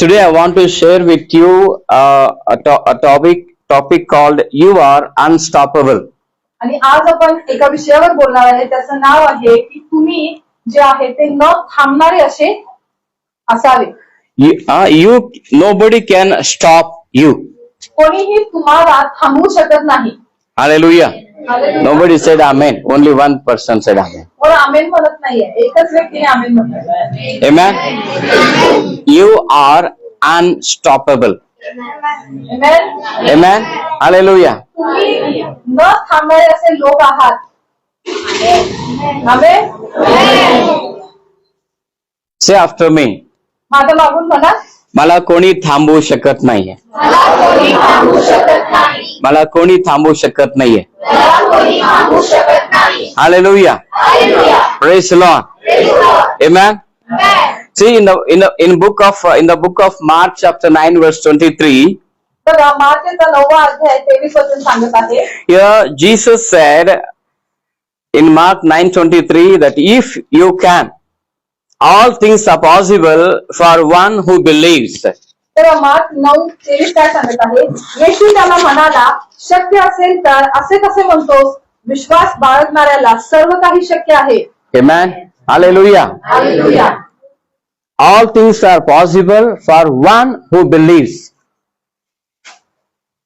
Today I want to share with you a topic called "You Are Unstoppable." आणि आज आपण एका विषयावर बोलणार आहे. त्याचं नाव आहे की तुम्ही जे आहे ते न थांबणारे असे असावे. Nobody can stop you. कोणीही तुम्हाला थांबवू शकत नाही. Hallelujah. Nobody said amen. Only one person said amen. कोण आमेन म्हणत नाहीये, एकच व्यक्तीने आमेन म्हटलं. Amen. You are unstoppable. Amen. Amen. Hallelujah. तुम्ही न थांबणारे असे लोक आहात. आमेन. Say after me. माझं मागून म्हणा. मला कोणी थांबवू शकत नाहीये. मला कोणी थांबवू शकत नाहीये. Hallelujah. Praise the Lord. Amen. See in the book of Mark chapter 9 verse 23. बघा मार्कचा 9वा अध्याय 23 वचन सांगत आहे. Here Jesus said in Mark 9:23 that if you can, all things are possible for one who believes. तर मार्क 9:23 काय सांगत आहे. येशू त्याला म्हणाला, शक्य असेल तर असे कसे म्हणतोस, विश्वास बाळगणाऱ्याला सर्व काही शक्य आहे. Amen. Hallelujah. Hallelujah. All things are possible for one who believes.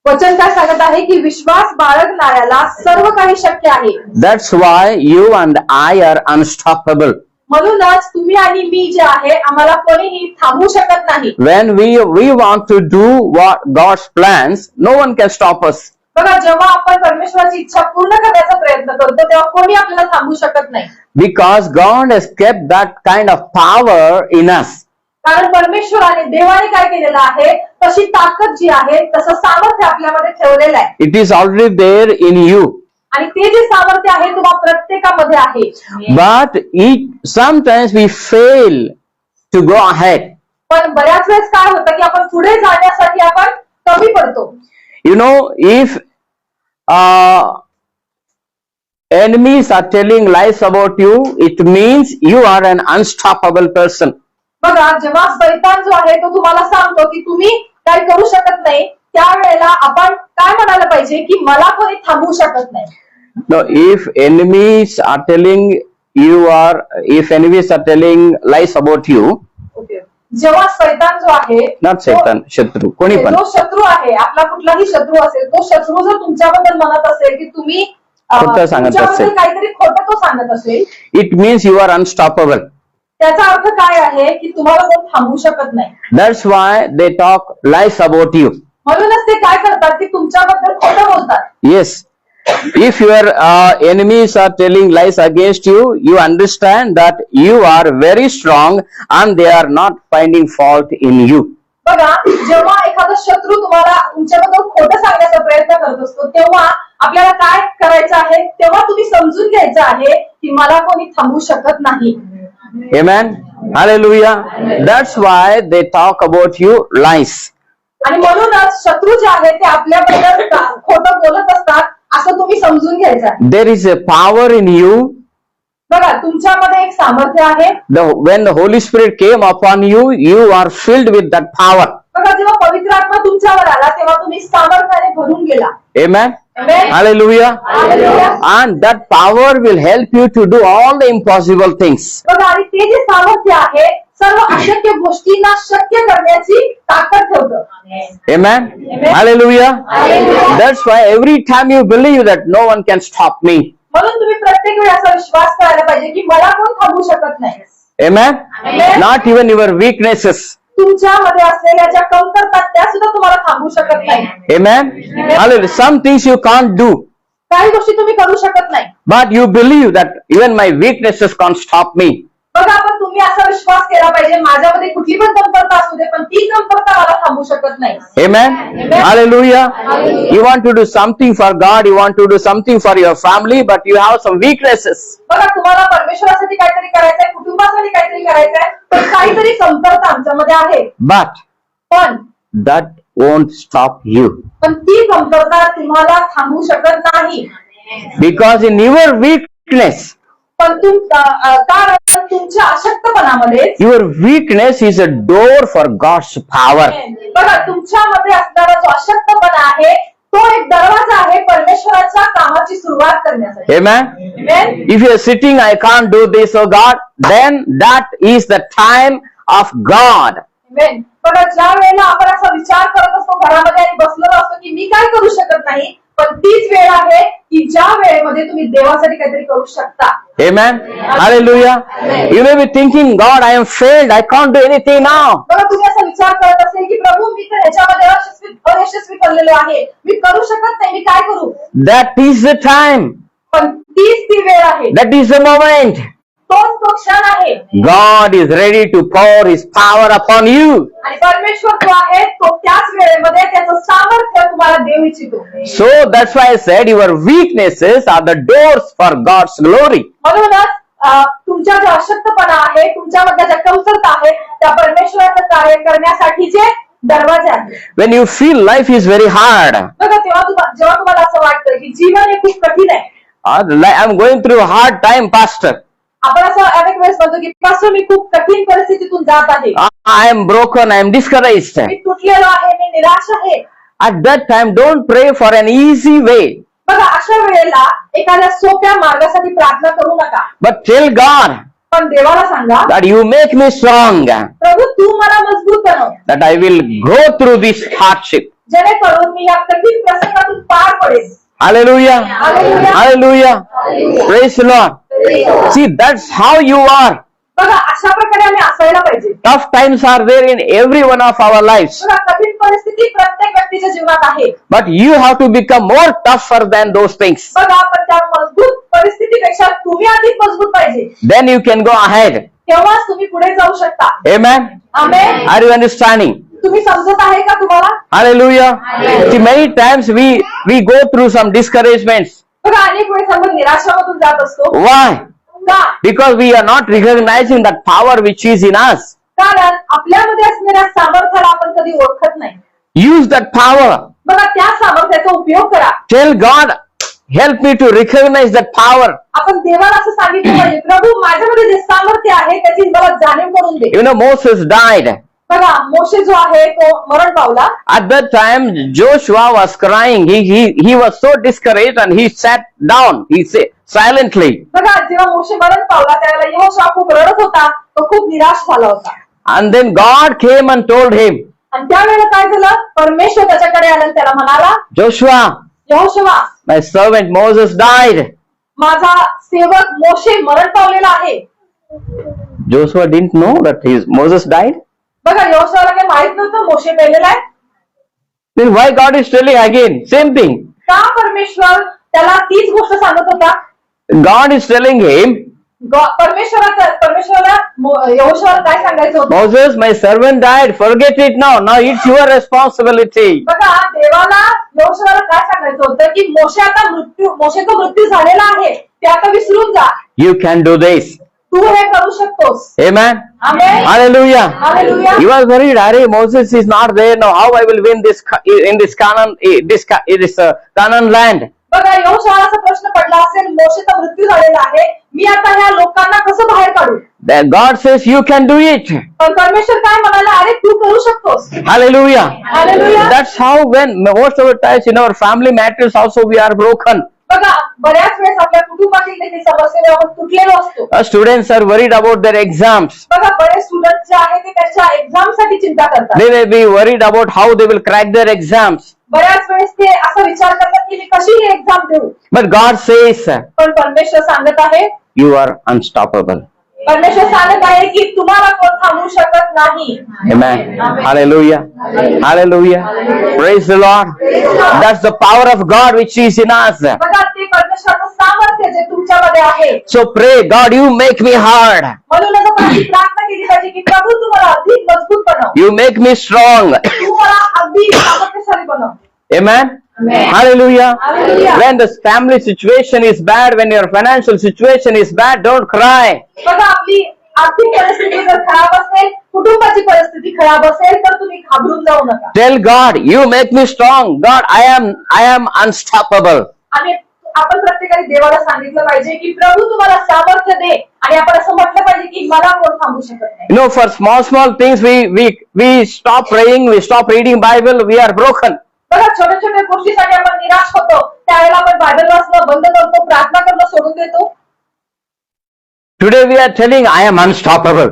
वचन काय सांगत आहे की विश्वास बाळगणाऱ्याला सर्व काही शक्य आहे. That's why you and I are unstoppable. म्हणूनच तुम्ही आणि मी जे आहे आम्हाला कोणीही थांबवू शकत नाही. When we want to do what God's plans, no one can stop us. बघा जेव्हा आपण परमेश्वराची इच्छा पूर्ण करण्याचा प्रयत्न करतो तेव्हा कोणी आपल्याला थांबवू शकत नाही. Because God has kept that kind of power in us. कारण परमेश्वराने देवाने काय केलेलं आहे, तशी ताकद जी आहे तसं सामर्थ्य आपल्यामध्ये ठेवलेलं आहे. It is already there in you. आणि ते जे सामर्थ्य आहे तुम्हा प्रत्येकामध्ये आहे. But sometimes we fail to go ahead. पण बऱ्याच वेळेस काय होतं की आपण पुढे जाण्यासाठी आपण कमी पडतो. You know, if enemies are telling lies about you, it means you are an unstoppable person. बघा जेव्हा शैतान जो आहे तो तुम्हाला सांगतो की तुम्ही काय करू शकत नाही, त्यावेळेला आपण काय म्हणायला पाहिजे की मला कोणी थांबवू शकत नाही. No, if enemies are telling lies about you, जेव्हा शैतान जो आहे, not Satan, शत्रू, कोणी पण, जो शत्रू आहे, आपला कुठलाही शत्रू असेल, तो शत्रू जर तुमच्याबद्दल म्हणत असेल की तुम्ही खोटं सांगत असेल, काहीतरी खोटं तो सांगत असेल, it means you are unstoppable. त्याचा अर्थ काय आहे की तुम्हाला कोण थांबवू शकत नाही. That's why they talk lies about you. म्हणूनच ते काय करतात की तुमच्याबद्दल खोटं बोलतात. Yes. If your enemies are telling lies against you, you understand that you are very strong and they are not finding fault in you. बघा जेव्हा एखादा शत्रू तुम्हाला तुमच्याबद्दल खोटं सांगण्याचा प्रयत्न करत असतो तेव्हा आपल्याला काय करायचं आहे, तेव्हा तुम्ही समजून घ्यायचं आहे की मला कोणी थांबवू शकत नाही. Amen. Hallelujah. That's why they talk about you lies. आणि म्हणूनच शत्रू जे आहे ते आपल्याबद्दल खोटं बोलत असतात असं तुम्ही समजून घ्यायचं. There is a power in you. बघा तुमच्यामध्ये एक सामर्थ्य आहे. When the Holy Spirit came upon you, you are filled with that power. बघा जेव्हा पवित्र आत्मा तुमच्यावर आला तेव्हा तुम्ही सामर्थ्याने भरून गेला. Amen. Amen. Hallelujah. Hallelujah. And that power will help you to do all the impossible things. बघा आणि ते जे सामर्थ्य आहे सर्व अशक्य गोष्टींना शक्य करण्याची ताकद ठेवतं. Amen. Hallelujah. That's why every time you believe that no one can stop me. म्हणून तुम्ही प्रत्येक वेळी असा विश्वास करायला पाहिजे की मला कोण थांबवू शकत नाही. Amen. Not even your weaknesses. तुमच्यामध्ये असलेल्या ज्या कमतरता त्या सुद्धा तुम्हाला थांबवू शकत नाही. Amen. Hallelujah. Some things you can't do. काही गोष्टी तुम्ही करू शकत नाही. But you believe that even my weaknesses can't stop me. बघा पण तुम्ही असा विश्वास केला पाहिजे माझ्यामध्ये कुठली पण कमतरता असू दे पण ती कमतरता मला थांबवू शकत नाही. Amen. Hallelujah. You want to do something for God, you want to do something for your family, but you have some weaknesses. बघा तुम्हाला परमेश्वरासाठी काहीतरी करायचंय, कुटुंबासाठी काहीतरी करायचंय, पण काहीतरी कमतरता आमच्यामध्ये आहे. But पण that won't stop you. पण ती कमतरता तुम्हाला थांबवू शकत नाही. Because in your weakness, पण कारण तुमच्या अशक्तपणामध्ये your weakness is a door for God's power. बघा तुमच्यामध्ये असणारा जो अशक्तपणा आहे तो एक दरवाजा आहे परमेश्वराच्या कामाची सुरुवात करण्यासाठी. Amen. Amen. If you are sitting, I can't do this, oh God, then that is the time of God. Amen. बघा ज्या वेळेला आपण असा विचार करत असतो घरामध्ये आणि बसलेलो असतो की मी काय करू शकत नाही, पण तीच वेळ आहे की ज्या वेळेमध्ये तुम्ही देवासाठी काहीतरी करू शकता. Amen. Hallelujah. You may be thinking, God, I am failed. I can't do anything now. बघा तुम्ही असा विचार करत असेल की प्रभू मी तर ह्याच्यामध्ये अयशस्वी ठरलेलो आहे, मी करू शकत नाही, मी काय करू. That is the time. पण तीच ती वेळ आहे, That is the moment. तोच तो क्षण आहे. God is ready to pour His power upon you. आणि परमेश्वर जो आहे तो त्याच वेळेमध्ये त्याचं सामर्थ्य तुम्हाला देऊ इच्छितो. So that's why I said your weaknesses are the doors for God's glory. म्हणूनच तुमच्या जो अशक्तपणा आहे, तुमच्यामध्ये ज्या कमतरता आहे, त्या परमेश्वराचं कार्य करण्यासाठीचे दरवाजे आहेत. When you feel life is very hard, बघा जेव्हा तुम्हाला असं वाटतं की जीवन हे खूप कठीण आहे, I'm going through a hard time, Pastor. आपण असं अनेक वेळेस म्हणतो की पास्टर मी खूप कठीण परिस्थितीतून जात आहे, I am broken, I am discouraged. मी तुटलेलो आहे, मी निराश आहे. At that time, don't pray for an easy way, बघा अशा वेळेला एखाद्या सोप्या मार्गासाठी प्रार्थना करू नका, but tell God पण देवाला सांगा that you make me strong, प्रभू तू मला मजबूत बनव, that I will go through this hardship. जेणेकरून मी या कठीण प्रसंगातून पार पडेल. Hallelujah. Hallelujah. Hallelujah. Praise the Lord. See, that's how you are. बघा अशा प्रकारे आम्ही असायला पाहिजे. Tough times are there in every one of our lives, बघा कठीण परिस्थिती प्रत्येक व्यक्तीच्या जीवनात आहे. but you have to become more tougher than those things. बघा पण त्या मजबूत परिस्थितीपेक्षा तुम्ही अधिक मजबूत पाहिजे, Then you can go ahead. तेव्हाच तुम्ही पुढे जाऊ शकता. Amen. Amen. Are you understanding? तुम्ही समजत आहे का तुम्हाला. Hallelujah. See, many times we go through some discouragements. बघा अनेक वेळेस आपण निराशामधून जात असतो. Why? का. Because we are not recognizing that power which is in us. कारण आपल्यामध्ये असणाऱ्या सामर्थ्याला आपण कधी ओळखत नाही. Use that power. बघा त्या सामर्थ्याचा उपयोग करा. Tell God, help me to recognize that power. आपण देवाला असं सांगितलं पाहिजे, प्रभू माझ्यामध्ये जे सामर्थ्य आहे त्याची मला जाणीव करून दे. You know, Moses died. बघा मोशे जो आहे तो मरण पावला. At that time, Joshua was crying. He was so discouraged and he sat down. He said silently. बघा जेव्हा मोशे मरण पावला त्यावेळेला यहोशुआ खूप रडत होता, तो खूप निराश झाला होता. And then God came and told him, आणि त्यावेळेला काय झालं, परमेश्वर त्याच्याकडे आला आणि त्याला म्हणाला, Joshua, Yehoshua my servant Moses died. माझा सेवक मोशे मरण पावलेला आहे. Joshua didn't know that Moses died. बघा यहोशुआला काही माहित नव्हतं मोशे मेलेला आहे. Then why God is telling again same thing? का परमेश्वर त्याला तीच गोष्ट सांगत होता. God is telling him, परमेश्वराला यहोशुआला काय सांगायचं होतं. Moses, my servant died. Forget it now. Now it's your responsibility. बघा देवाला यहोशुआला काय सांगायचं होतं की मोशेचा मृत्यू झालेला आहे, ते आता विसरून जा. You can do this. तू हे करू शकतोस. Amen. Amen. Hallelujah. Hallelujah. He was worried. Arey, Moses is not there now. How I will win this in this Canaan land? बघा यहोशुआला प्रश्न पडला असेल, मोशेचा मृत्यू झालेला आहे, मी आता ह्या लोकांना कसं बाहेर काढू. Then God says you can do it. पण परमेश्वर काय म्हणाला, अरे तू करू शकतोस. Hallelujah. Hallelujah. That's how when most of the times in our family matters also we are broken. बघा बऱ्याच वेळेस आपल्या कुटुंबातील देखील समस्येने आपण तुटलेलो असतो. Students are worried about their exams. बघा बरेच स्टुडंट जे आहेत ते त्यांच्या एक्झाम साठी चिंता करतात. They may be worried about how they will crack their exams. बऱ्याच वेळेस ते असा विचार करतात की मी कशी ही एक्झाम देऊ. But God says पण परमेश्वर सांगत आहे, you are unstoppable. परमेश्वर सांगत आहे की तुम्हाला कोण थांबवू शकत नाही. Amen. Hallelujah. Hallelujah. Praise the Lord. That's the power of God which is in us. बघा ते परमेश्वराचं सामर्थ्य जे तुमच्यामध्ये आहे. So pray, God, you make me hard. म्हणूनच आपण अशी प्रार्थना केली पाहिजे की प्रभू तू मला अधिक मजबूत बनव. You make me strong. तू मला अधिक सामर्थ्यशाली बनव. Amen. Amen. Hallelujah. Hallelujah. When the family situation is bad, when your financial situation is bad, don't cry. बघा आपली आर्थिक परिस्थिती जर खराब असेल, कुटुंबाची परिस्थिती खराब असेल तर तुम्ही घाबरून जाऊ नका. Tell God, you make me strong. God, I am unstoppable. आणि आपण प्रत्येकाने देवाला सांगितलं पाहिजे की प्रभू तुम्हाला सामर्थ्य दे, आणि आपण असं म्हटलं पाहिजे की मला कोण थांबू शकत नाही. You know, for small things, we stop praying, we stop reading Bible, we are broken. बघा, छोट्या छोट्या गोष्टीसाठी आपण निराश होतो, त्यावेळेला आपण बायबल वाचणं बंद करतो, प्रार्थना करणं सोडून देतो. Today we are telling, I am unstoppable.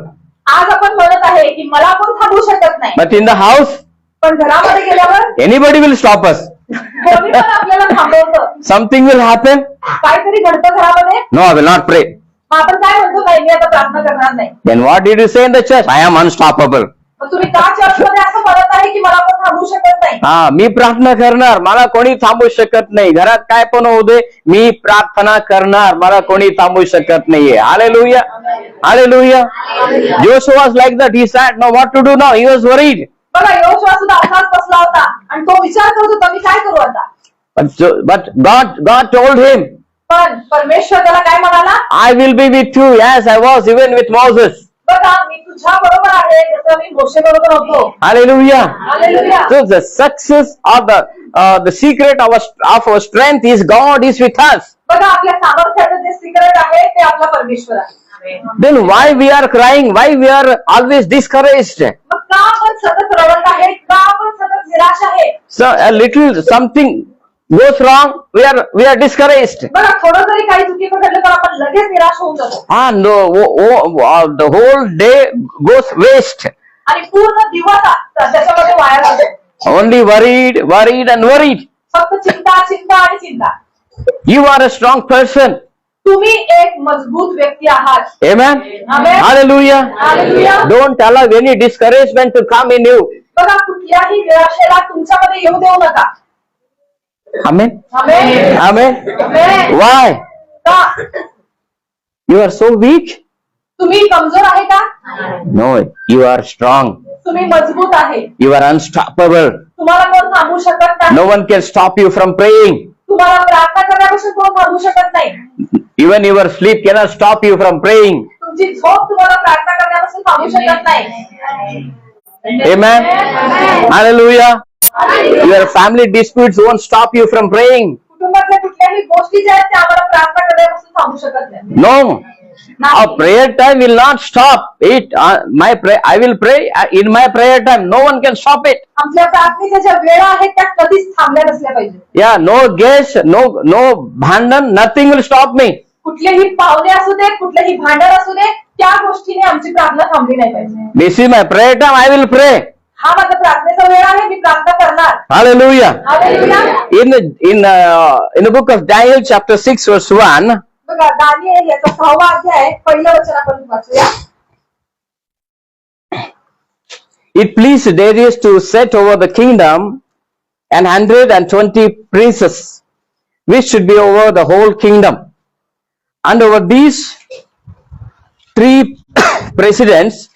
आज आपण म्हणत आहे की मला कोण थांबवू शकत नाही, But in the house, पण घरामध्ये गेल्यावर anybody will stop us. कोणी पण आपल्याला थांबवतं. Something will happen. काहीतरी घडतं घरामध्ये, No, I will not pray. मग आपण काय म्हणतो, नाही मी आता प्रार्थना करणार नाही. Then what did you say in the church? I am unstoppable. मग तुम्ही का चर्चमध्ये असं म्हणत आहे की मला कोण थांबवू शकत नाही? हा, मी प्रार्थना करणार, मला कोणी थांबू शकत नाही. घरात काय पण होऊ दे, मी प्रार्थना करणार, मला कोणी थांबू शकत नाहीये. Hallelujah. Hallelujah. Joshua was like that. He said, "Now what to do now?" He was worried. बघा, योशुआ सुद्धा असाच बसला होता आणि तो विचार करत होता, मी काय करू आता. But God told him, पण परमेश्वर त्याला काय म्हणाला, I will be with you as I was even with Moses. बघा मी तुझ्या बरोबर आहे जसं मी मोशे बरोबर होतो. Hallelujah. Hallelujah. So the success or the secret of our strength is God is with us. बघा, आपल्या सामर्थ्याचं जे सिक्रेट आहे ते आपला परमेश्वर आहे. Then why we are crying? Why we are always discouraged? मग का आपण सतत रडत आहे, का आपण सतत निराश आहे. So a little something goes wrong, we are discouraged. बघा, थोडं जरी काही चुकीचं घडलं तर आपण लगेच निराश होऊन जातो And the whole day goes waste. आणि पूर्ण दिवस त्याच्यामध्ये वाया जातो. Only worried and worried. फक्त चिंता चिंता आणि चिंता. You are a strong person. तुम्ही एक मजबूत व्यक्ती आहात. Amen. Amen. Hallelujah. Hallelujah. Don't allow any discouragement to come in you. बघा, कुठल्याही निराशेला तुमच्यामध्ये येऊ देऊ नका. Amen. Amen. Amen. Amen. Why? का You are so weak? तुम्ही कमजोर आहे का? No, you are strong. तुम्ही मजबूत आहे. You are unstoppable. तुम्हाला कोण थांबवू शकत नाही. No one can stop you from praying. तुम्हाला प्रार्थना करण्यापासून कोण थांबवू शकत नाही. Even your sleep cannot stop you from praying. तुमची झोप तुम्हाला प्रार्थना करण्यापासून थांबवू शकत नाही. Amen. Hallelujah. Your family disputes won't stop you from praying. कुटुंबातल्या कुठल्याही गोष्टी ज्या आहेत त्या आम्हाला प्रार्थना करण्यापासून थांबवू शकत नाही. No. Our prayer time will not stop. I will pray in my prayer time. No one can stop it. आमच्या प्रार्थनेच्या ज्या वेळा आहेत त्या कधीच थांबल्या नसल्या पाहिजे. Yeah, no guest, no bhandan, nothing will stop me. कुठलेही पाहुणे असू दे, कुठलेही भांडण असू दे, त्या गोष्टीने आमची प्रार्थना थांबली नाही पाहिजे. This is my prayer time. I will pray. हा माझा प्रार्थनेचा वेळ आहे, मी प्रार्थना करणार. Hallelujah. Hallelujah. In the book of Daniel, chapter 6, verse 1. बघा, दानिएल याचा 6वा अध्याय पहिलं वचन आपण वाचूया. It pleased Darius to set over the kingdom 120 princes, which should be over the whole kingdom. And over these 3 presidents,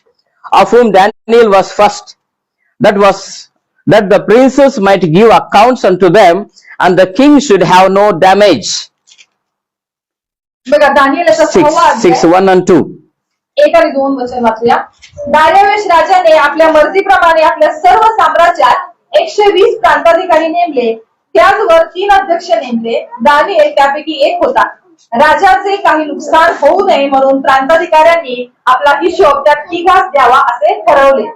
of whom Daniel was first, that the princes might give accounts unto them, and the king should have no damage. बघा, Daniel याचा 6वा 6, अध्याय 1 and 2. 1 आणि 2 वचन वाचूया. दार्यावेश राजाने आपल्या मर्जीप्रमाणे आपल्या सर्व साम्राज्यात 120 प्रांताधिकारी नेमले. त्याचवर 3 अध्यक्ष नेमले. दानिएल त्यापैकी एक होता. राजाचे काही नुकसान होऊ नये म्हणून प्रांताधिकाऱ्यांनी आपला हिशोब त्या तिघास द्यावा असे ठरवले.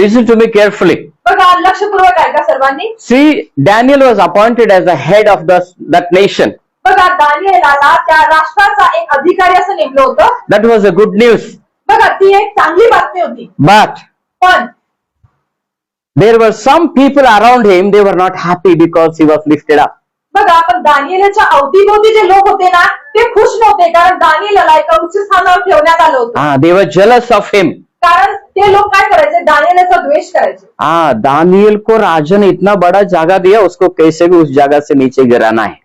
Listen to me carefully. बघा, लक्षपूर्वक ऐका सर्वांनी. See, Daniel was appointed as the head of that nation. बघा, दानिएलाला त्या राष्ट्राचा एक अधिकारी असं नेमलं होतं. That was a good news. बघा, ती एक चांगली बातमी होती. But पण there were some people around him, they were not happy because he was lifted up. बघा, पण दानिएलच्या अवतीभोवती जे लोक होते ना, ते खुश नव्हते, कारण दानिएलला एका उच्च स्थानावर ठेवण्यात आलं होतं. They were jealous of him. कारण ते लोक काय करायचे, दानिएलचा द्वेष करायचे. दानियल को राजा ने इतना बड़ा जगह दिया, उसको कैसे भी उस जगह से नीचे गिराना है,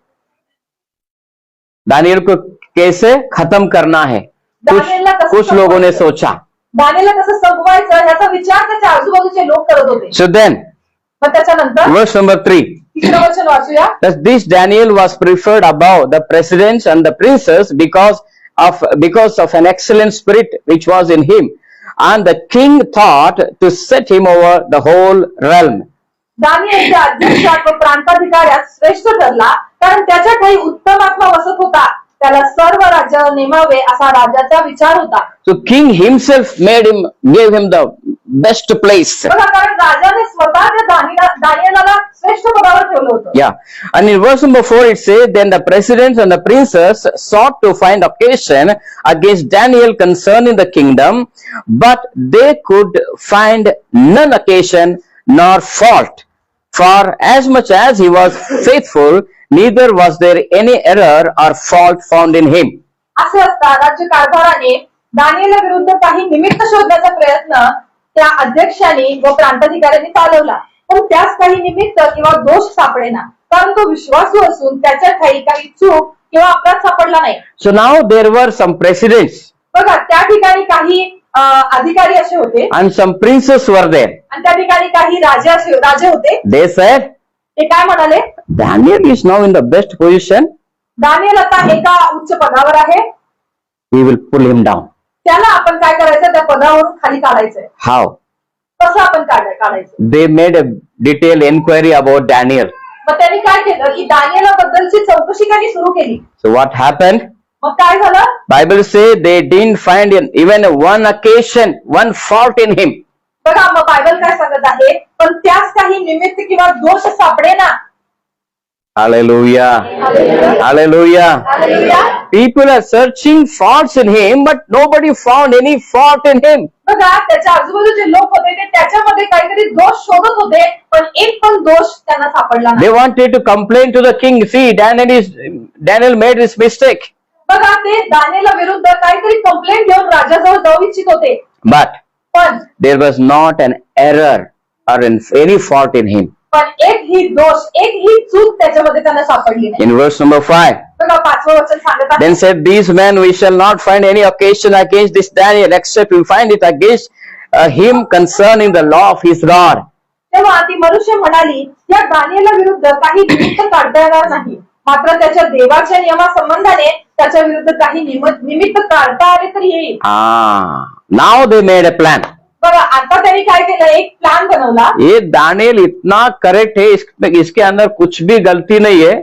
दानियल को कैसे खत्म करना है, कुछ लोगों ने सोचा. दानिएलला कसं संपवायचं याचा विचार त्याच्या आजूबाजूचे लोक करत होते. So then, मग त्याच्यानंतर verse number 3. तिसरं वचन वाचूया. That this Daniel was preferred above the presidents and the princes because of an excellent spirit which was in him, and the king thought to set him over the whole realm. Daniel त्या अध्यक्षात व प्रांताधिकाऱ्यात श्रेष्ठ ठरला, कारण त्याच्या ठाई उत्तम आत्मा वसत होता. त्याला सर्व राज्यावर नेमावे असा राजाचा विचार होता. So king himself gave him the best place. बघा, कारण राजाने स्वतः त्या दानिएलाला श्रेष्ठ पदावर ठेवलं होतं. Yeah. And in verse number 4 it says, then the presidents and the princes sought to find occasion against Daniel concerning the kingdom, but they could find none occasion nor fault. For as much as he was faithful, neither was there any error or fault found in him. असे असता राज्य कारभाराने दानिएला विरुद्ध काही निमित्त शोधण्याचा प्रयत्न त्या अध्यक्षांनी व प्रांताधिकाऱ्यांनी चालवला, पण त्यास काही निमित्त किंवा दोष सापडेना, कारण तो विश्वासू असून त्याच्या ठाई काही चूक किंवा अपराध सापडला नाही. So now there were some presidents बघा, त्या ठिकाणी काही अधिकारी असे होते and some princes were there. आणि त्या ठिकाणी काही राजे होते. They said, ते काय म्हणाले? Daniel is now in the best position. Daniel आता एका उच्च पदावर आहे, We will pull him down. त्याला आपण काय करायचं? त्या पदावरून खाली काढायचंय. How? कसं आपण काढायचं? They made a detailed inquiry about Daniel. मग त्यांनी काय केलं की दानिएला बद्दलची चौकशी त्यांनी सुरू केली. So what happened? मग काय झालं? Bible say they didn't find even one occasion, one fault in him. बघा, मग बायबल काय सांगत आहे? पण त्यास काही निमित्त किंवा दोष सापडेना. Hallelujah. Hallelujah. Hallelujah. People are searching faults in him, but nobody found any fault in him. बघा, त्याच्या आजूबाजूचे लोक होते ते त्याच्यामध्ये काहीतरी दोष शोधत होते, पण एक पण दोष त्यांना सापडला नाही. They wanted to complain to the king. See, Daniel made this mistake. बघा, ते दानिएला विरुद्ध काहीतरी कंप्लेंट घेऊन राजाजवळ जाऊ इच्छित होते, But पण there was not an error or any fault in him. एक ही दोष, एक ही चूक त्याच्यामध्ये त्यांना सापडली नाही. In verse number 5, बघा, 5वं वचन सांगत आहे, then said these men, we shall not find any occasion against this Daniel, except we find it against him concerning the law of his God. तेव्हा ती मनुष्य म्हणाली, या दानिएला विरुद्ध काही निमित्त काढता येणार नाही, मात्र त्याच्या देवाच्या नियमासंबंधाने त्याच्या विरुद्ध काही निमित्त काढता आले तर येईल. Now they made a plan. बघा, आता त्यांनी काय केलं? एक प्लान बनवला. ये दानिएल इतना करेक्ट है, इसके अंदर कुछ भी गलती नहीं है,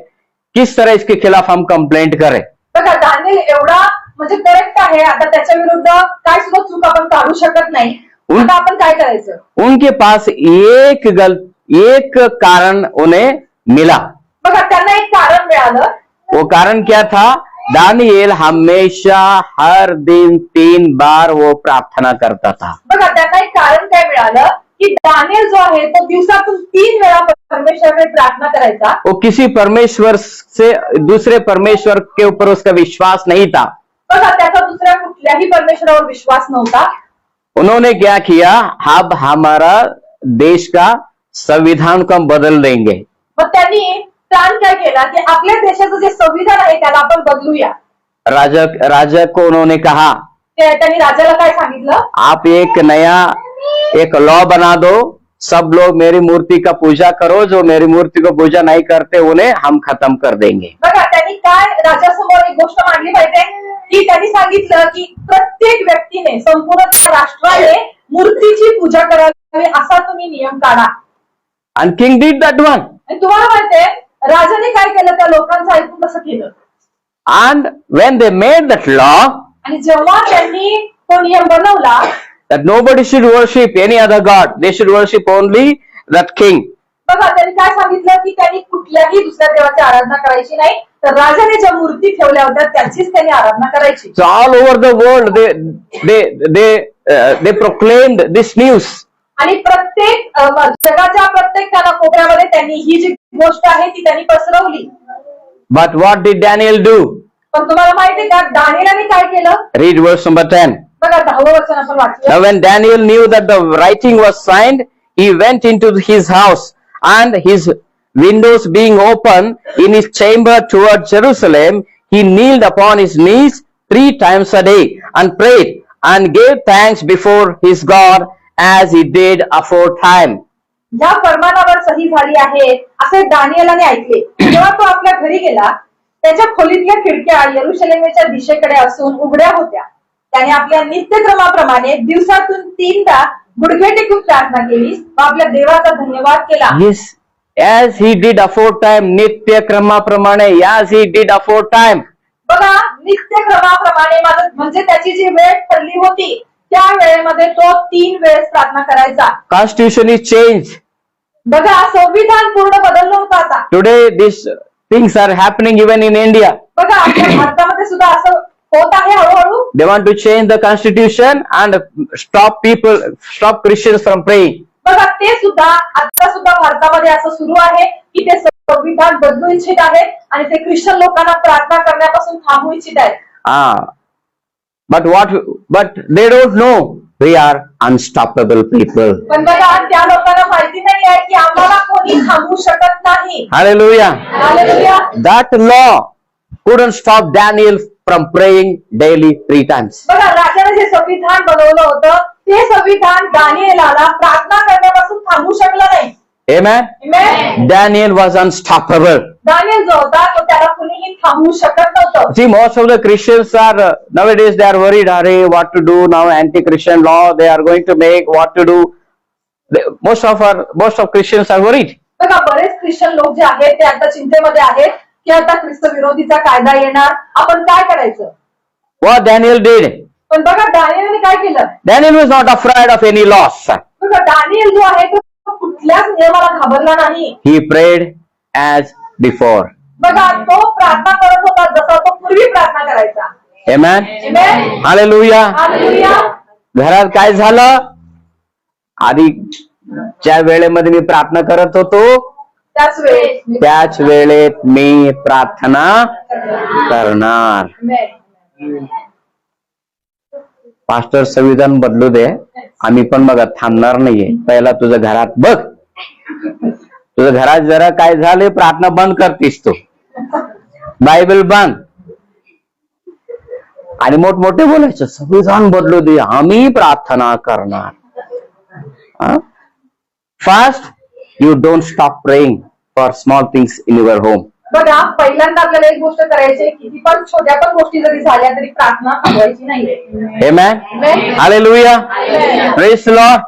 किस तरह इसके खिलाफ हम कंप्लेंट करें. बघा, दानिएल एवढा म्हणजे करेक्ट आहे, आता त्याच्या विरुद्ध काय सुद्धा चूक आपण काढू शकत नाही. आता आपण काय करायचं? उनके पास एक कारण उन्हें मिला. बघा, त्यांना एक कारण मिळालं. वो कारण क्या था? दानिएल हमेशा हर दिन 3 बार वो प्रार्थना करता था. बघा, त्यांना एक कारण काय मिळालं की दानिएल जो आहे तो दिवसातून 3 वेळा परमेश्वराकडे प्रार्थना करायचा. वो किसी परमेश्वर से दूसरे परमेश्वर के ऊपर उसका विश्वास नहीं था. बघा, त्याचा दुसऱ्या कुठल्याही परमेश्वरावर विश्वास नव्हता. उन्होंने क्या किया? अब हमारा देश का संविधान को हम बदल देंगे. मग त्यांनी प्लान काय केला की आपल्या देशाचं जे संविधान आहे त्याला आपण बदलूया. राजा को उन्होंने कहा, त्यांनी राजाला काय सांगितलं? आप एक लॉ बना दो, सब लोग मेरी मूर्ति का पूजा करो, जो मेरी मूर्ति को पूजा नहीं करते उन्हें हम खत्म कर देंगे. बघा, त्यांनी काय राजासमोर एक गोष्ट मांडली पाहिजे की त्यांनी सांगितलं की प्रत्येक व्यक्तीने, संपूर्ण राष्ट्राने मूर्तीची पूजा करावी असा तुम्ही नियम काढा. And king did that one. आणि तुम्हाला माहितीये राजाने काय केलं? त्या लोकांचं ऐकून कसं केलं? And when they made that law, आणि जेव्हा त्यांनी तो नियम बनवला that nobody should worship any other god, they should worship only that king. बघा, त्यांनी काय सांगितलं की त्यांनी कुठल्याही दुसऱ्या देवाची आराधना करायची नाही, तर राजाने ज्या मूर्ती ठेवल्या होत्या त्याचीच त्यांनी आराधना करायची. So all over the world they proclaimed this news. आणि प्रत्येक जगाच्या प्रत्येक कोपऱ्यामध्ये त्यांनी ही जी गोष्ट आहे ती त्यांनी पसरवली. But what did Daniel do? पण तुम्हाला माहितीये का दानिएलाने काय केलं? Read verse number 10. बघा, 10वं वचन आपण वाचूया. Now when Daniel knew that the writing was signed, he went into his house, and his windows being open in his chamber toward Jerusalem, he kneeled upon his knees 3 times a day and prayed and gave thanks before his God as he did aforetime. ज्या फरमानावर सही झाली आहे असे दानिएलाने ऐकले. जेव्हा तो आपल्या घरी गेला, त्याच्या खोलीतल्या खिडक्या यरुशलेमेच्या दिशेकडे असून उघड्या होत्या. त्याने आपल्या नित्यक्रमाप्रमाणे दिवसातून 3दा गुडघे टेकून प्रार्थना केली व आपल्या देवाचा धन्यवाद केला. Yes, as he did aforetime, नित्य क्रमाप्रमाणे, as he did aforetime. बघा, नित्य क्रमाप्रमाणे म्हणजे त्याची जी वेळ ठरली होती त्या वेळेमध्ये तो 3 वेळेस प्रार्थना करायचा. Constitution is changed. बघा, संविधान पूर्ण बदललं होतं आता. Today these things are happening even in India. बघा, आपल्या भारतामध्ये सुद्धा असं होत आहे हळूहळू. They want to change the constitution and stop Christians from praying. बघा, ते सुद्धा आता सुद्धा भारतामध्ये असं सुरू आहे की ते संविधान बदलू इच्छित आहेत आणि ते ख्रिश्चन लोकांना प्रार्थना करण्यापासून थांबवू इच्छित आहेत. But they don't know we are unstoppable people. पण बघा, त्या लोकांना माहिती नाही आहे की आम्हाला कोणी थांबवू शकत नाही. Hallelujah. Hallelujah. That law couldn't stop Daniel from praying daily 3 times. बघा, राजाने जे संविधान बनवलं होतं ते संविधान दानिएलाला प्रार्थना करण्यापासून थांबवू शकलं नाही. Amen. Amen. Daniel was unstoppable. Daniel जो होता तो त्याला कुणीही थांबवू शकत नव्हतं. See, most of the Christians are nowadays they are worried. Arey, what to do now? Anti-Christian law they are going to make. What to do? Most of Christians are worried. बघा, बरेच ख्रिश्चन लोक जे आहेत ते आता चिंतेमध्ये आहेत की आता ख्रिस्त विरोधीचा कायदा येणार, आपण काय करायचं. What Daniel did? पण बघा, दानिएलने काय केलं. Daniel was not afraid of any loss. बघा, दानिएल जो आहे तो कुठल्याच नियमाला घाबरला नाही. He prayed as before. बघा, तो प्रार्थना करत होता जसा तो पूर्वी प्रार्थना करायचा. Amen. Amen. Hallelujah. हालेलुया. घरात काय झालं? आधी ज्या वेळेमध्ये मी प्रार्थना करत होतो त्याच वेळेत मी प्रार्थना करणार. पास्टर संविधान बदलू दे, आम्ही पण बघा थांबणार नाहीये. पहिला तुझं घरात बघ, तुझं घरात जरा काय झाले प्रार्थना बंद करतीस तू, बायबल बंद आणि मोठमोठे बोलायचं संविधान बदलू दे, आम्ही प्रार्थना करणार. First you don't stop praying for small things in your home. बघा, पहिल्यांदा आपल्याला एक गोष्ट करायची, किती पण छोट्या पण गोष्टी जरी झाल्या तरी प्रार्थना थांबवायची नाहीये. Amen. Hallelujah. Praise the Lord.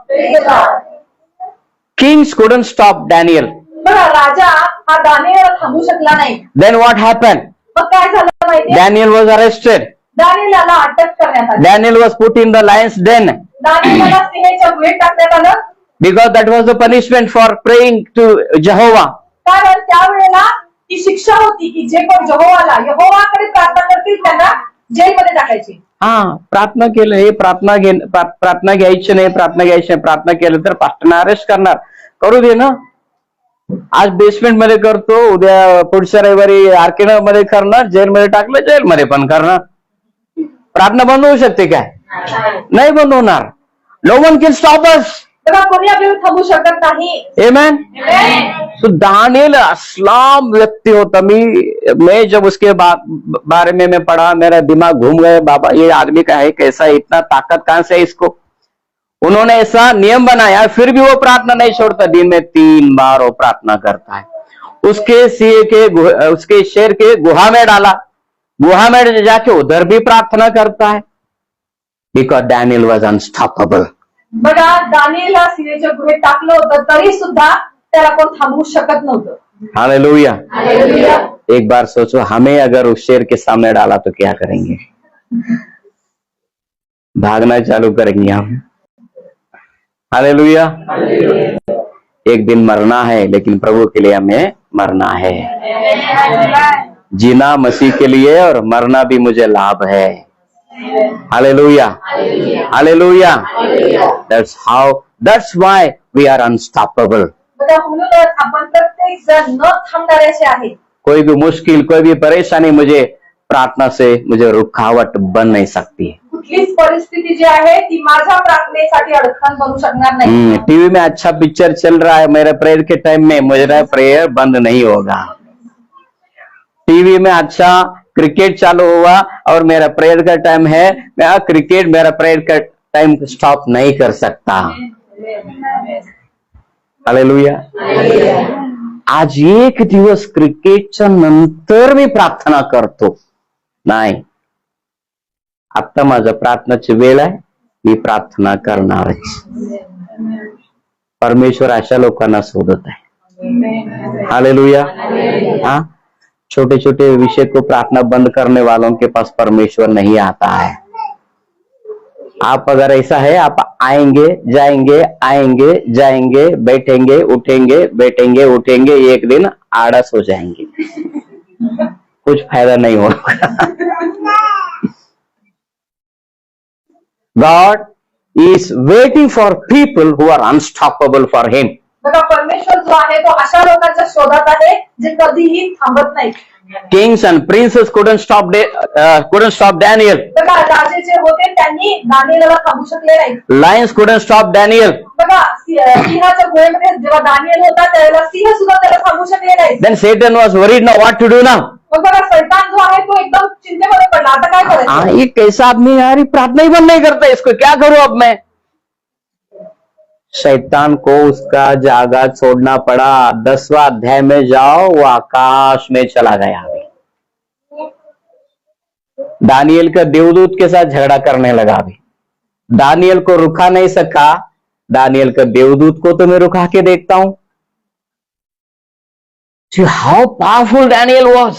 Kings couldn't stop Daniel. बघा, राजा हा दानिएलला थांबवू शकला नाही. Then what happened? मग काय झालं माहिती. Daniel was arrested. दानिएलला अटक करण्यात आली. Daniel was put in the lion's den. दानिएलला सिंहाच्या गुहेत टाकण्यात आलं. Because that was the punishment for praying to Jehovah. कारण त्यावेळेला ती शिक्षा होती की जे कोण यहोवाकडे प्रार्थना करतील त्यांना जेलमध्ये टाकायची. प्रार्थना केलं हे प्रार्थना घ्यायची नाही, प्रार्थना केलं तर पास्टरना अरेस्ट करणार. करू दे ना, आज बेसमेंट मध्ये करतो, उद्या पुढच्या रविवारी आर्केड मध्ये करणार, जेलमध्ये टाकलं जेलमध्ये पण करणार. प्रार्थना बंद होऊ शकते काय? नाही बंद होणार. No one can stop us. कोणी आपल्याला थांबवू शकत नाही. Amen. So दानिएल अस्लाम व्यक्ति होता. मैं जब उसके बारे में मैं पढ़ा, मेरा दिमाग घूम गया, बाबा ये आदमी का है कैसा, इतना ताकत कहां से है इसको. उन्होंने ऐसा नियम बनाया, फिर भी वो प्रार्थना नहीं छोड़ता. दिन में 3 बार वो प्रार्थना करता है. उसके शेर के गुहा में डाला, गुहा में जाके उधर भी प्रार्थना करता है. Because Daniel was unstoppable. बघा, दानिएलला सिंहाच्या गुहेत टाकलं होतं तरी सुद्धा त्याला कोण थांबवू शकत नव्हतं. हालेलुया. हालेलुया. एक बार सोचो, हमें अगर उस शेर के सामने डाला तो क्या करेंगे? भागना चालू करेंगे हम. हालेलुया. एक दिन मरना है, लेकिन प्रभु के लिए हमें मरना है. जीना मसीह के लिए और मरना भी मुझे लाभ है. Hallelujah. Hallelujah. That's why we are unstoppable. म्हणूनच आपण प्रत्येक जण न थांबणाऱ्याचे आहे. कोई भी मुश्किल, कोई भी परेशानी मुझे प्रार्थना से मुझे रुकावट बन नहीं सकती. कुठलीच परिस्थिती जी आहे ती माझ्या प्रार्थनेसाठी अडथळा बनू शकणार नाही. टीवी में अच्छा पिक्चर चल रहा है, मेरे प्रेयर के टाइम में मेरा प्रेयर बंद नहीं होगा. टीवी में अच्छा क्रिकेट चालू हुआ और मेरा प्रेयर का टाइम है, मैं क्रिकेट मेरा प्रेयर का टाइम स्टॉप नहीं कर सकता. हालेलुया. आज एक दिवस क्रिकेटच्या नंतर मी प्रार्थना करतो नाही. आता माझं प्रार्थनाची वेळ आहे, मी प्रार्थना करणारच. परमेश्वर अशा लोकांना शोधत आहे. हालेलुया। हाँ, छोटे छोटे विषय को प्रार्थना बंद करने वालों के पास परमेश्वर नहीं आता है। आप अगर ऐसा है, आप आएंगे जाएंगे, बैठेंगे बैठेंगे उठेंगे, एक दिन आड़स हो जाएंगे, कुछ फायदा नहीं होगा। God is waiting for people who are unstoppable for him. बघा, परमेश्वर जो आहे तो अशा लोकांच्या शोधात आहे जे कधीही थांबत नाही. Kings and princes couldn't stop Daniel. बघा, राजे जे होते त्यांनी दानिएलला थांबू शकले नाही. Lions couldn't stop Daniel. बघा, सिंहाच्या गुहेमध्ये जेव्हा दानिएल होता त्यावेळेला सिंह सुद्धा त्याला थांबू शकले नाही. Then Satan was worried now what to do now. मग बघा, शैतान जो आहे तो एकदम चिंतेमध्ये पडला. आता काय करायचं? ये कैसा आदमी यार, प्रार्थना ही बंद नहीं करता, इसको क्या करूं अब मैं। शैतान को उसका जागा छोड़ना पड़ा। 10वां अध्याय में जाओ, वो आकाश में चला गया। दानियल का देवदूत के साथ झगड़ा करने लगा। अभी दानियल को रुका नहीं सका, दानियल का देवदूत को तो मैं रुका के देखता हूं। हाउ पावरफुल डैनियल वॉज।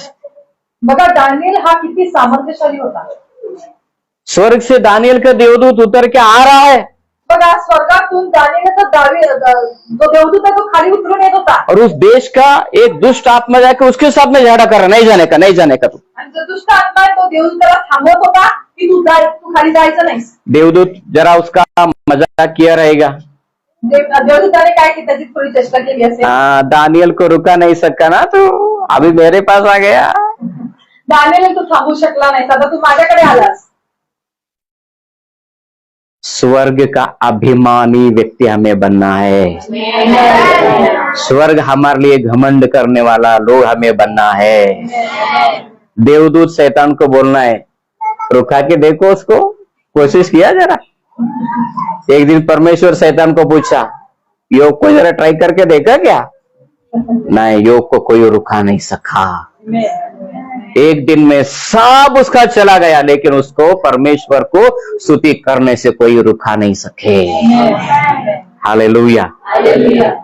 बघा, दानिएल हा किती सामर्थ्यशाली होता. स्वर्ग से दानियल का देवदूत उतर के आ रहा है बघा, स्वर्गातून दानिएलचा जो देवदूत आहे तो खाली उतरून येत होता. और उस देश का एक दुष्ट आत्मा जाकर उसके साथ में झगड़ा कर रहा, नहीं जाने का तू। आणि जो दुष्ट आत्मा आहे तो देवदूताला थांबवत होता की तू खाली जायचं नाही. देवदूत जरा उसका मजाक किया रहेगा। देवदूताने काय की त्याची थोडी चेष्टा केली असेल. दानियल को रुका नहीं सका ना, तो अभी मेरे पास आ गया। दानिएल तू थांबू शकला नाही, आता तू माझ्याकडे आलास. स्वर्ग का अभिमानी व्यक्ति हमें बनना है। स्वर्ग हमारे लिए घमंड करने वाला लोग हमें बनना है। देवदूत शैतान को बोलना है, रुका के देखो उसको, कोशिश किया जरा। एक दिन परमेश्वर शैतान को पूछा, योग को जरा ट्राई करके देखा क्या? नहीं, योग को कोई रुका नहीं सका। एक दिन में सब उसका चला गया, लेकिन उसको परमेश्वर को स्तुति करने से कोई रुका नहीं सके। हालेलुया।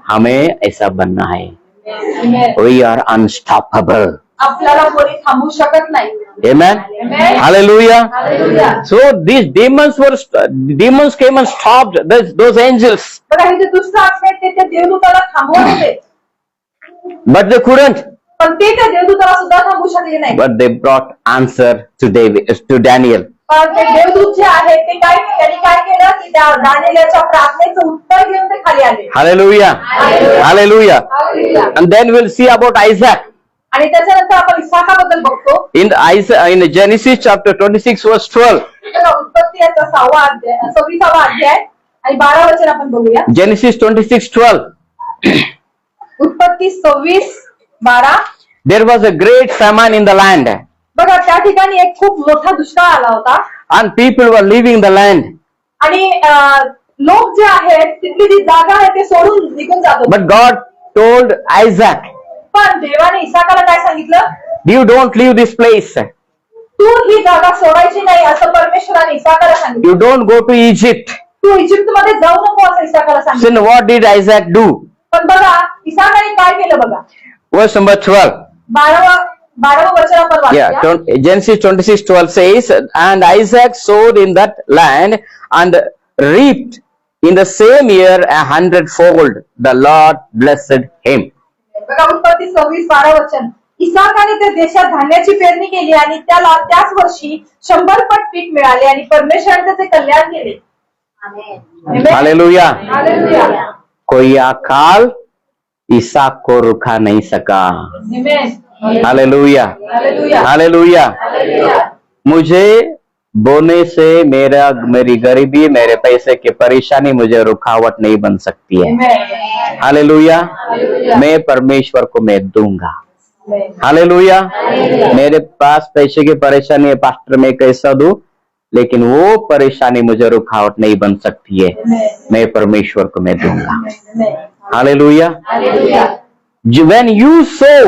हमें ऐसा बनना है। We are unstoppable. आपल्याला कोणी थांबू शकत नाही. Amen. Hallelujah. So these demons came and stopped those angels. बघा, हे जे दुष्ट आत्मे आहेत ते देवदूताला थांबवत होते, But they couldn't. पण ते त्या देवदूताला सुद्धा थांबू शकले नाही. But they brought answer to Daniel. पण ते देवदूत जे आहे ते त्यांनी काय केलं की त्या दानिएलच्या प्रार्थनेचं उत्तर घेऊन ते खाली आले. Hallelujah. Hallelujah. And then we'll see about Isaac. आणि त्याच्यानंतर आपण इसाकाबद्दल बघतो. In Genesis chapter 26 verse 12. उत्पत्ती याचा 26वा अध्याय आणि 12 वचन आपण बघूया. Genesis 26:12. उत्पत्ती 26:12. There was a great famine in the land, बघा, त्या ठिकाणी एक खूप मोठा दुष्काळ आला होता and people were leaving the land. आणि लोक जे आहेत तिथली जी जागा आहे ते सोडून निघून जात होते. But God told Isaac, पण देवाने इसाकाला काय सांगितलं? you don't leave this place. तू ही जागा सोडायची नाही असं परमेश्वराने इसाकाला सांगितलं. You don't go to Egypt. तू इजिप्तमध्ये जाऊ नको असं इसाकाला सांगितलं. Then what did Isaac do? पण बघा, इसाकाने काय केलं बघा. Verse number 12. 12 वचन आपण वाचूया. Genesis 26:12 says, and Isaac sowed in that land and reaped in the same year 100-fold. The Lord blessed him. बघा, उत्पत्ती 26:12 वचन. इसाकाने त्या देशात धान्याची पेरणी केली आणि त्याला त्याच वर्षी 100 पट पीक मिळाले आणि परमेश्वराने त्याचे कल्याण केले. हालेलुया. हालेलुया. कोई अकाल इसाक को रुका नहीं सका। आमेन. हालेलुया। हालेलुया. हालेलुया। मुझे बोने से मेरी गरीबी, मेरे पैसे की परेशानी मुझे रुकावट नहीं बन सकती है। हालेलुया। मैं परमेश्वर को मैं दूंगा। हालेलुया। मेरे पास पैसे की परेशानी है पास्टर, मैं कैसा दूं, लेकिन वो परेशानी मुझे रुकावट नहीं बन सकती है। मैं परमेश्वर को मैं दूंगा। हालेलुया। When you sow,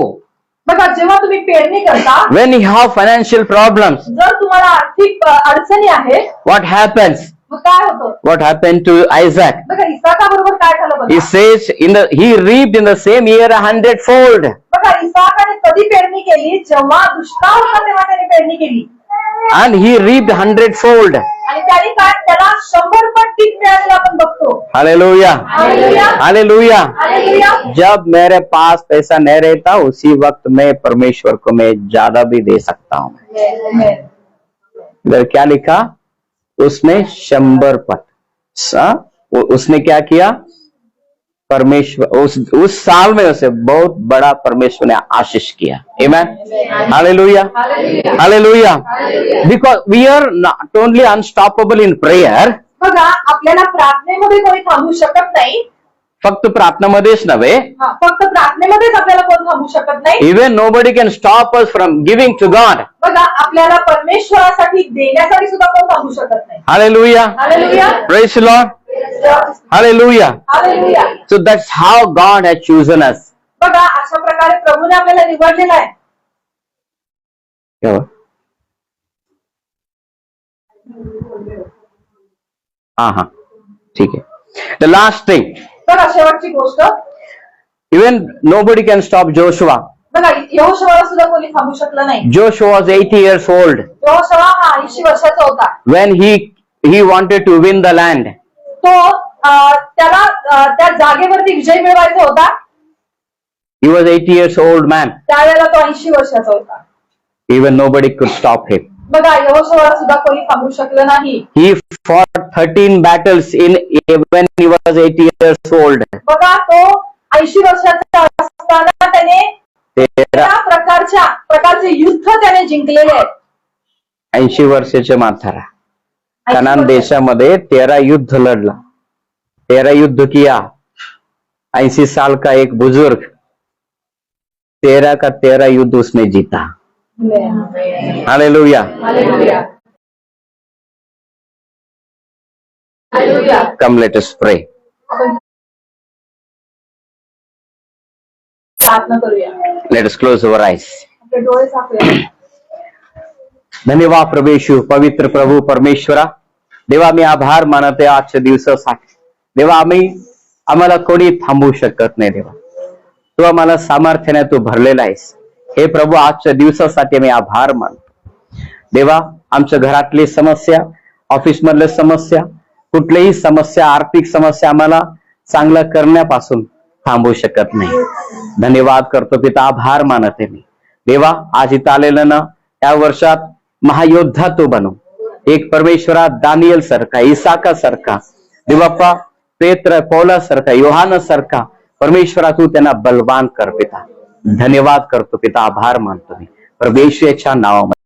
बघा, जेव्हा तुम्ही पेरणी करता, when you have financial problems, जर तुम्हाला आर्थिक अडचणी आहेत, what happens? मग काय होतं? What happened to Isaac? बघा इसाका बरोबर काय झालं He बघा. says he reaped in the same year 100-fold. बघा इसाकाने कधी पेरणी केली? जेव्हा दुष्काळ होता तेव्हा त्याने पेरणी केली And he reaped 100-fold. आणि त्याने काय त्याला 100 पट पीक मिळालेलं आपण बघतो. Hallelujah. हालेलुया. Hallelujah. हालेलुया. जब मेरे पास पैसा नहीं रहता उसी वक्त मैं परमेश्वर को मैं ज्यादा भी दे सकता हूँ. इधर क्या लिखा? उसने 100 पट. उसने क्या किया? परमेश्वर उस साल में उसे बहुत बड़ा परमेश्वर ने आशीष किया. Amen. Hallelujah. Hallelujah. Because we are not only unstoppable in prayer. बघा आपल्याला प्रार्थनेमध्ये कोणी थांबू शकत नाही. फक्त प्रार्थनामध्येच नव्हे, फक्त प्रार्थनेमध्येच आपल्याला कोण थांबू शकत नाही. even nobody can stop us from giving to God. बघा आपल्याला परमेश्वरासाठी देण्यासाठी सुद्धा कोण थांबू शकत नाही. Hallelujah. Hallelujah. Praise the Lord. Hallelujah. Hallelujah. So that's how God has chosen us. बघा अशा प्रकारे प्रभूने आपल्याला निवडलेलं आहे. हाँ ठीक है. The last thing, बघा शेवटची गोष्ट, even nobody can stop Joshua. बघा यहोशुआला सुद्धा कोणी थांबू शकलं नाही. Joshua was 80 years old Yehoshua हा 80 वर्षाचा होता. when he wanted to win the land. तो त्याला त्या जागेवरती विजय मिळवायचा होता. He was 80 years old man. त्यावेळेला तो 80 वर्षाचा होता. Even nobody could stop him. बघा यहोशुआला सुद्धा कोणी थांबू शकलं नाही. He fought 13 battles when he was 80 years old. बघा तो 80 वर्षाचा असताना त्याने 13 प्रकारचे युद्ध त्याने जिंकलेले आहेत. 80 वर्षाचे म्हातारा कनान देशामध्ये 13 युद्ध लढला. 13 युद्ध किया. 80 साल का एक बुजुर्ग 13 का 13 युद्ध उसने जीता. Hallelujah. Hallelujah. Hallelujah. Come let us pray. प्रार्थना करूया. Let us close our eyes. आपले डोळे झाकूया. धन्यवाद प्रभू येशू, पवित्र प्रभू परमेश्वरा. देवा मी आभार मानते आजच्या दिवसासाठी. देवा आम्हाला कोणी थांबवू शकत नाही. देवा तू आम्हाला सामर्थ्याने तू भरलेला आहेस. हे प्रभू आजच्या दिवसासाठी मी आभार मानतो. देवा आमच्या घरातली समस्या, ऑफिस मधल्या समस्या, कुठलीही समस्या, आर्थिक समस्या आम्हाला चांगलं करण्यापासून थांबवू शकत नाही. धन्यवाद करतो पिता, आभार मानते मी. देवा आज इथं आलेलं ना या वर्षात महायोद्धा तू बनव. एक परमेश्वरा दानियल सारखा, इसाका सारखा, देवाप्पा पेत्र पौला सारखा, योहाना सारखा परमेश्वरा तू त्यांना बलवान कर पिता. धन्यवाद करतो पिता, आभार मानतो मी परमेश्वराच्या नावामध्ये.